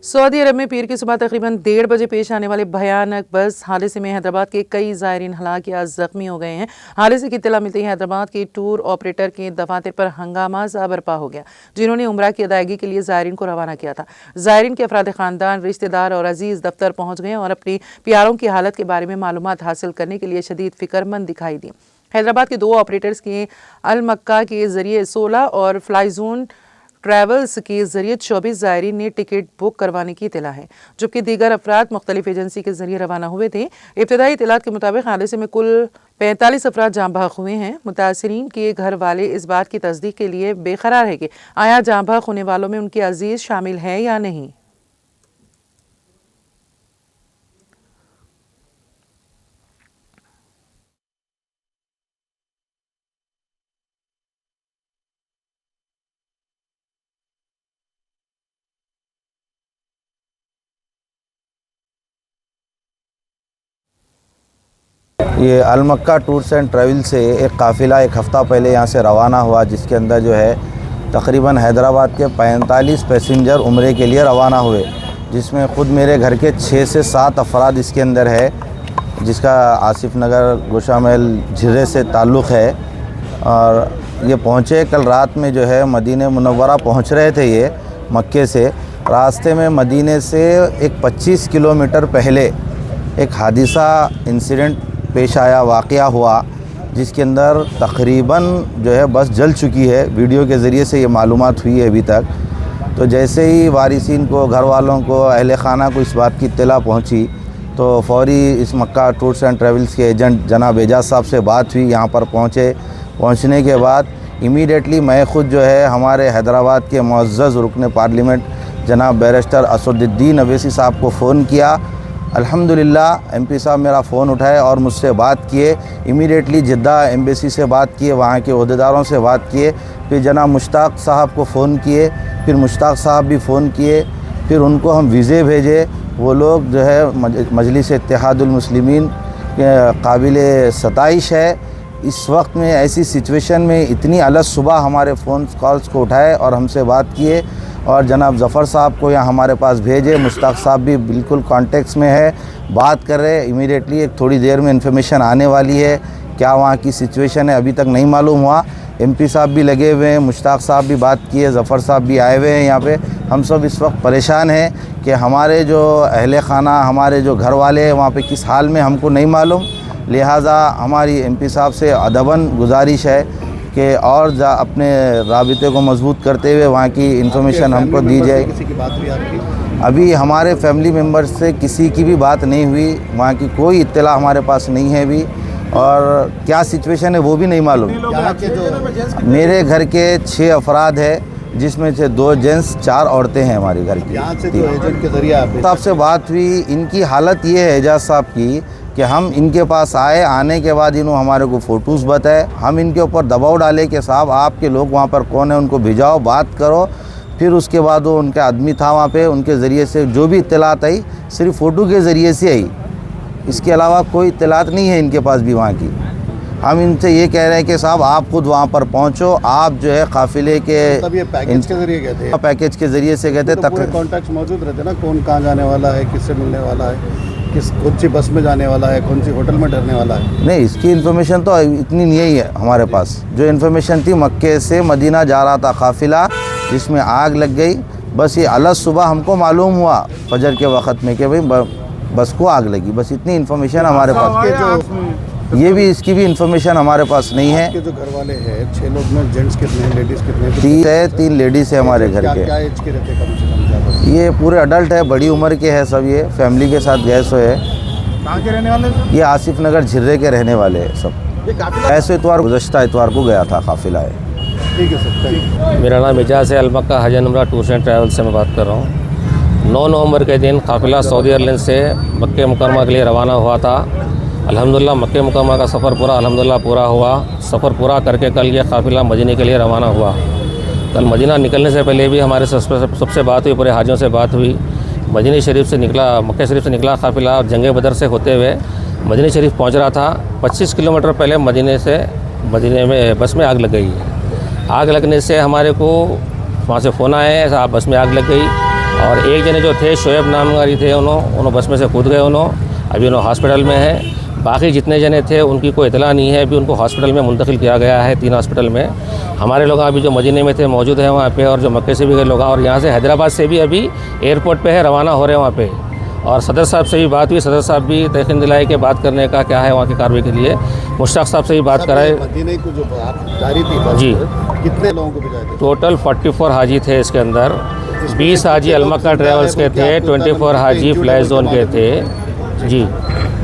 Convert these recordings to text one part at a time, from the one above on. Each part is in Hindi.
सऊदी अरब में पीर की सुबह तकरीबन 1:30 बजे पेश आने वाले भयानक बस हादसे में हैदराबाद के कई ज़ायरीन हलाक या ज़ख्मी हो गए हैं। हादसे की इत्तला मिलते ही हैदराबाद के टूर ऑपरेटर के दफातर पर हंगामा सा बरपा हो गया, जिन्होंने उम्रा की अदायगी के लिए ज़ायरीन को रवाना किया था। ज़ायरीन के अफराद ख़ानदान, रिश्तेदार और अजीज़ दफ्तर पहुँच गए और अपनी प्यारों की हालत के बारे में मालूमात हासिल करने के लिए शदीद फ़िक्रमंद दिखाई दी। हैदराबाद के 2 ऑपरेटर्स के अल मक्का के ज़रिए 16 और फ्लाईजोन ट्रैवल्स के जरिए 24 ज़ायरीन ने टिकट बुक करवाने की इत्तला है, जबकि दीगर अफराद मुख्तलिफ एजेंसी के जरिए रवाना हुए थे। इब्तदाई इत्तलात के मुताबिक हादसे में कुल 45 अफराद जाँ बहक हुए हैं। मुतासरीन के घर वाले इस बात की तस्दीक के लिए बेकरार है कि आया जाँ बहक होने वालों में उनके अजीज शामिल है या नहीं। ये अल मक्का टूर्स एंड ट्रैवल से एक काफ़िला एक हफ़्ता पहले यहाँ से रवाना हुआ, जिसके अंदर जो है तकरीबन हैदराबाद के 45 पैसेंजर उम्रे के लिए रवाना हुए, जिसमें ख़ुद मेरे घर के 6 से 7 अफराद इसके अंदर है, जिसका आसिफ नगर गोशामहल झिर्रे से ताल्लुक़ है। और ये पहुँचे कल रात में जो है मदीने मुनव्वरा पहुँच रहे थे। ये मक्के से रास्ते में मदीने से एक 25 किलोमीटर पहले एक हादिसा इंसिडेंट पेश आया, वाक़या हुआ, जिसके अंदर तकरीबन जो है बस जल चुकी है। वीडियो के ज़रिए से ये मालूमात हुई है अभी तक। तो जैसे ही वारिसीन को, घर वालों को, अहले खाना को इस बात की इत्तला पहुंची, तो फौरी इस मक्का टूर्स एंड ट्रैवल्स के एजेंट जनाब एजाज साहब से बात हुई। यहाँ पर पहुँचने के बाद इमीडिएटली मैं ख़ुद जो है हमारे हैदराबाद के मुअज़्ज़ज़ रुकन पार्लियामेंट जनाब बैरिस्टर असदुद्दीन अवैसी साहब को फ़ोन किया। अल्हम्दुलिल्लाह एमपी साहब मेरा फ़ोन उठाए और मुझसे बात किए। इमीडिएटली जिद्दा एम्बेसी से बात किए, वहाँ के ओहदेदारों से बात किए। फिर जनाब मुश्ताक साहब को फ़ोन किए, फिर मुश्ताक साहब भी फ़ोन किए। फिर उनको हम वीज़े भेजे। वो लोग जो है मजलिस इत्तेहादुल मुस्लिमीन के काबिल सताइश है। इस वक्त में ऐसी सिचुएशन में इतनी अलग सुबह हमारे फ़ोन कॉल्स को उठाए और हमसे बात किए और जनाब ज़फ़र साहब को यहाँ हमारे पास भेजे। मुश्ताक साहब भी बिल्कुल कॉन्टेक्ट्स में है, बात कर रहे। इमीडिएटली एक थोड़ी देर में इन्फॉर्मेशन आने वाली है। क्या वहाँ की सिचुएशन है अभी तक नहीं मालूम हुआ। एमपी साहब भी लगे हुए हैं, मुश्ताक साहब भी बात किए, ज़फ़र साहब भी आए हुए हैं यहाँ पे। हम सब इस वक्त परेशान हैं कि हमारे जो अहले खाना, हमारे जो घर वाले हैं वहाँ पे किस हाल में हमको नहीं मालूम। लिहाजा हमारी एमपी साहब से अदबन गुजारिश है कि और अपने राबिते को मजबूत करते हुए वहाँ की इन्फॉर्मेशन हमको दी जाए। किसी की बात हुई आपकी? अभी हमारे फैमिली मेम्बर्स से किसी की भी बात नहीं हुई, वहाँ की कोई इत्तला हमारे पास नहीं है अभी, और क्या सिचुएशन है वो भी नहीं मालूम। मेरे घर के 6 अफराद है, जिसमें से 2 जेंट्स 4 औरतें हैं हमारे घर की। यहाँ से जो एजेंट के जरिए साहब से बात हुई, इनकी हालत ये है एजाज साहब की कि हम इनके पास आए, आने के बाद इन्होंने हमारे को फ़ोटोज़ बताए। हम इनके ऊपर दबाव डाले कि साहब आपके लोग वहाँ पर कौन है, उनको भिजाओ, बात करो। फिर उसके बाद वो उनका आदमी था वहाँ पे, उनके ज़रिए से जो भी इत्तलात आई सिर्फ फ़ोटो के ज़रिए से आई, इसके अलावा कोई इत्तलात नहीं है इनके पास भी वहाँ की। हम इनसे ये कह रहे हैं कि साहब आप खुद वहाँ पर पहुँचो, आप जो है काफ़िले के तब ये पैकेज के जरिए गए थे? पैकेज के ज़रिए से गए थे। तो पूरे कॉन्टैक्ट मौजूद रहते ना, कौन कहाँ जाने वाला है, किससे मिलने वाला है, कौन सी बस में जाने वाला है, कौन सी होटल में ठहरने वाला है। नहीं, इसकी इन्फॉर्मेशन तो इतनी नहीं है हमारे पास। जो इन्फॉर्मेशन थी मक्के से मदीना जा रहा था काफ़िला, जिसमें आग लग गई। बस ये अलग सुबह हमको मालूम हुआ फजर के वक़्त में कि भाई बस को आग लगी, बस इतनी इन्फॉर्मेशन हमारे पास। ये भी इसकी भी इन्फॉर्मेशन हमारे पास नहीं है। आपके जो घर वाले हैं 6 लोग में जेंट्स कितने हैं, लेडीज़ कितने हैं? 3 लेडीज़ है हमारे घर के। क्या एज के रहते कम से कम ज़्यादा? ये पूरे अडल्ट है, बड़ी उम्र के हैं सब, ये फैमिली के साथ गए सो है। कहाँ के रहने वाले? ये आसिफ नगर झिर्रे के रहने वाले हैं सब। ऐसे इतवार गुज़श्ता इतवार को गया था काफ़िला है। ठीक है सर। मेरा नाम एजाज है, अल मक्का हज एंड उम्रा टूर्स एंड ट्रैवल से मैं बात कर रहा हूँ। 9 नवंबर के दिन काफ़िला सऊदी एयरलाइन से मक्के मुकरमा के लिए रवाना हुआ था। अल्हम्दुलिल्लाह मक्के मुकरमा का सफ़र पूरा हुआ। सफ़र पूरा करके कल ये काफ़िला मदीने के लिए रवाना हुआ। कल मदीना निकलने से पहले भी हमारे सबसे बात हुई, पूरे हाजियों से बात हुई। मदीना शरीफ से निकला, मक्के शरीफ से निकला काफ़िला जंग बदर से होते हुए मदीना शरीफ पहुंच रहा था। 25 किलोमीटर पहले मदीने में बस में आग लग गई। आग लगने से हमारे को वहाँ से फ़ोन आए, साहब बस में आग लग गई और एक जने जो थे शोएब नामगारी थे उन्होंने बस में से कूद गए अभी उन्होंने हॉस्पिटल में है। बाकी जितने जने थे उनकी कोई इतला नहीं है, अभी उनको हॉस्पिटल में मुंतकिल किया गया है 3 हॉस्पिटल में। हमारे लोग अभी जो मदीने में थे मौजूद हैं वहाँ पे, और जो मक्के से भी गए लोग और यहाँ से हैदराबाद से भी अभी एयरपोर्ट पे है, रवाना हो रहे हैं वहाँ पे। और सदर साहब से भी बात हुई, सदर साहब भी तयकीन दिलाए कि बात करने का क्या है वहाँ की कार्रवाई के लिए। मुश्ताक साहब से भी बात कराए। मदीने को जो जारी थी बस, जी। कितने लोगों को भिजाए थे? टोटल 44 हाजी थे इसके अंदर। 20 हाजी अलमक्का ट्रेवल्स के थे, 24 हाजी फ्लाई जोन के थे। जी।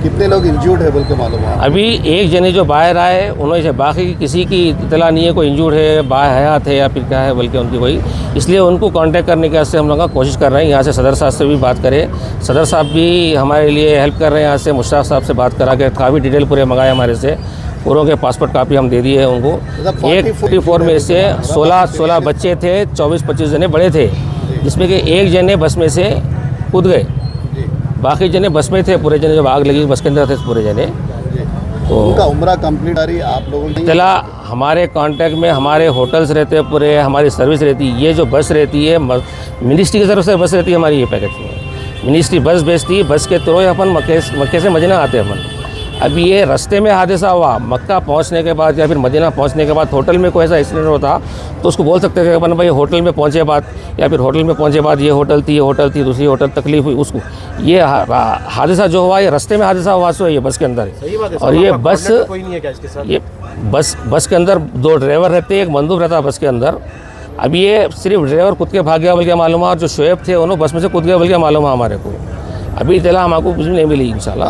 कितने लोग इंजर्ड है बोल के मालूम है? अभी एक जने जो बाहर आए उन्होंने से, बाकी किसी की इतला नहीं है कोई इंजूर्ड है, बाहयात है या फिर क्या है बल्कि उनकी कोई, इसलिए उनको कांटेक्ट करने के वास्ते हम लोग कोशिश कर रहे हैं। यहाँ से सदर साहब से भी बात करें, सदर साहब भी हमारे लिए हेल्प कर रहे हैं। यहाँ से मुश्ताक साहब से बात करा के काफ़ी डिटेल पूरे मंगाए हमारे से, पूरों के पासपोर्ट कापी हम दे दिए हैं उनको। 44 में से 16 बच्चे थे, 24-25 जने बड़े थे, जिसमें कि एक जने बस में से कूद गए, बाकी जने बस में थे। पूरे जने जब आग लगी बस के अंदर थे पूरे जने। तो उनका उम्रा कंप्लीट आ रही, आप लोगों ने इतला हमारे कांटेक्ट में हमारे होटल्स रहते हैं पूरे, हमारी सर्विस रहती है। ये जो बस रहती है मिनिस्ट्री की तरफ से बस रहती है हमारी, ये पैकेज में मिनिस्ट्री बस भेजती है। बस के थ्रू अपन मक्के से मदीना आते हैं अपन। अभी ये रास्ते में हादसा हुआ, मक्का पहुंचने के बाद या फिर मदीना पहुंचने के बाद होटल में कोई ऐसा एक्सीडेंट होता तो उसको बोल सकते थे अपन भाई होटल में पहुंचे बाद, या फिर होटल में पहुंचे बाद ये होटल थी दूसरी होटल तकलीफ हुई उसको। ये हादसा जो हुआ ये रास्ते में हादसा हुआ सो ये बस के अंदर। और ये बस कोई नहीं है क्या इसके साथ? ये बस के अंदर 2 ड्राइवर रहते हैं, एक मंदूब रहता है बस के अंदर। अभी ये सिर्फ ड्राइवर कूद के भाग गया बोल के मालूम है, और जो शोएब थे उन्होंने बस में से कूद गया बोल के मालूम है हमारे को। अभी इतला हमको कुछ भी नहीं मिली इंशाल्लाह।